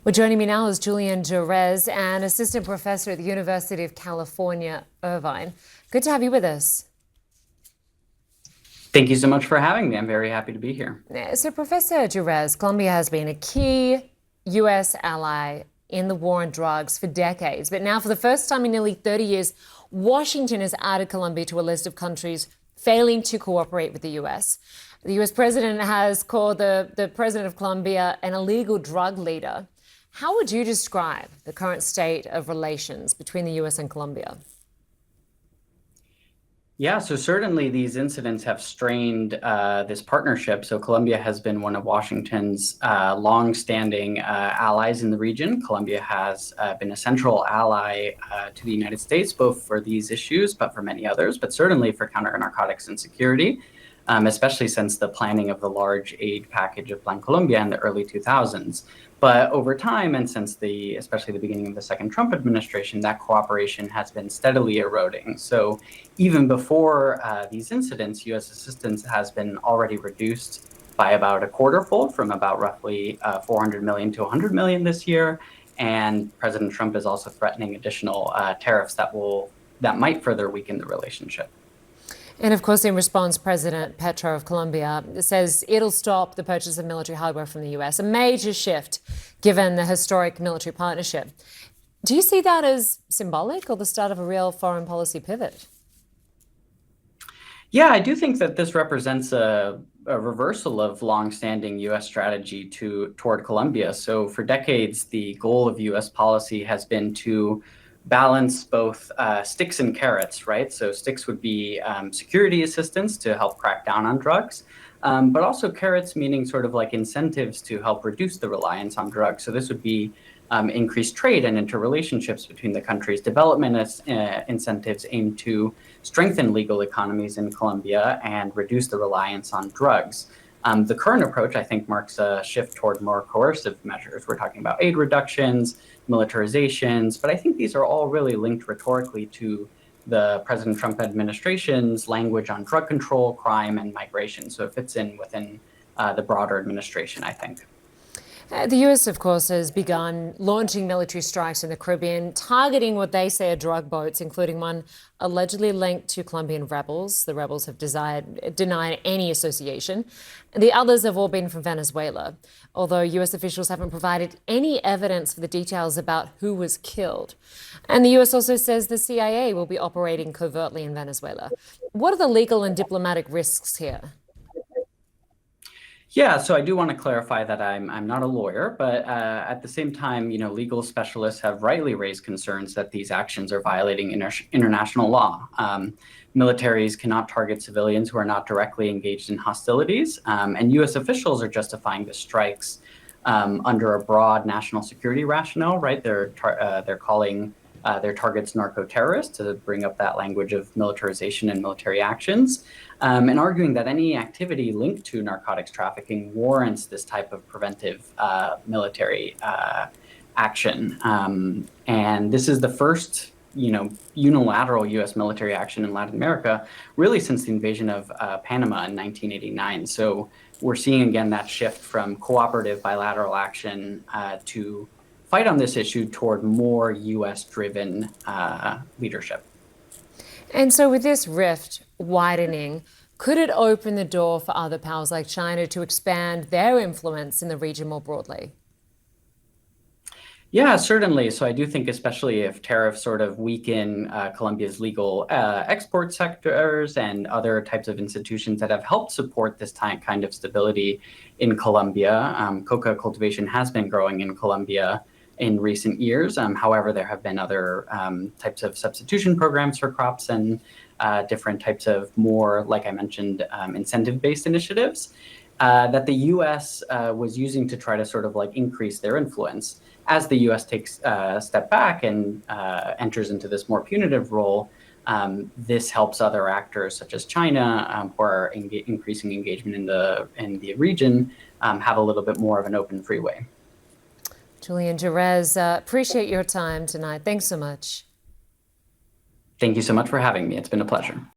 Well, joining me now is Julian Gerez, an assistant professor at the University of California, Irvine. Good to have you with us. Thank you so much for having me. I'm very happy to be here. So, Professor Gerez, Colombia has been a key U.S. ally in the war on drugs for decades. But now, for the first time in nearly 30 years, Washington has added Colombia to a list of countries failing to cooperate with the U.S. The U.S. president has called the president of Colombia an illegal drug leader. How would you describe the current state of relations between the U.S. and Colombia? Yeah, so certainly these incidents have strained this partnership. So Colombia has been one of Washington's long-standing allies in the region. Colombia has been a central ally to the United States, both for these issues, but for many others, but certainly for counter-narcotics and security, especially since the planning of the large aid package of Plan Colombia in the early 2000s. But over time, and since especially the beginning of the second Trump administration, that cooperation has been steadily eroding. So even before these incidents, U.S. assistance has been already reduced by about a quarterfold, from about roughly 400 million to 100 million this year. And President Trump is also threatening additional tariffs that might further weaken the relationship. And of course, in response, President Petro of Colombia says it'll stop the purchase of military hardware from the U.S., a major shift given the historic military partnership. Do you see that as symbolic or the start of a real foreign policy pivot? Yeah, I do think that this represents a reversal of longstanding U.S. strategy toward Colombia. So for decades, the goal of U.S. policy has been to balance both sticks and carrots, right? So sticks would be security assistance to help crack down on drugs, but also carrots meaning sort of like incentives to help reduce the reliance on drugs. So this would be increased trade and interrelationships between the countries, development incentives aimed to strengthen legal economies in Colombia and reduce the reliance on drugs. The current approach, I think, marks a shift toward more coercive measures. We're talking about aid reductions, militarizations, but I think these are all really linked rhetorically to the President Trump administration's language on drug control, crime, and migration. So it fits in within the broader administration, I think. The U.S., of course, has begun launching military strikes in the Caribbean, targeting what they say are drug boats, including one allegedly linked to Colombian rebels. The rebels have denied any association. The others have all been from Venezuela, although U.S. officials haven't provided any evidence for the details about who was killed. And the U.S. also says the CIA will be operating covertly in Venezuela. What are the legal and diplomatic risks here? Yeah, so I do want to clarify that I'm not a lawyer, but at the same time, legal specialists have rightly raised concerns that these actions are violating international law. Militaries cannot target civilians who are not directly engaged in hostilities, and U.S. officials are justifying the strikes under a broad national security rationale. Right? They're calling their targets narco-terrorists, to bring up that language of militarization and military actions, and arguing that any activity linked to narcotics trafficking warrants this type of preventive military action. And this is the first, unilateral U.S. military action in Latin America, really since the invasion of Panama in 1989. So we're seeing again that shift from cooperative bilateral action to fight on this issue toward more U.S.-driven leadership. And so with this rift widening, could it open the door for other powers like China to expand their influence in the region more broadly? Yeah, certainly. So I do think, especially if tariffs sort of weaken Colombia's legal export sectors and other types of institutions that have helped support this kind of stability in Colombia. Coca cultivation has been growing in Colombia in recent years. However, there have been other types of substitution programs for crops and different types of more, like I mentioned, incentive-based initiatives that the U.S. Was using to try to sort of like increase their influence. As the U.S. takes a step back and enters into this more punitive role, this helps other actors such as China, who are increasing engagement in the region, have a little bit more of an open freeway. Julian Gerez, appreciate your time tonight. Thanks so much. Thank you so much for having me. It's been a pleasure.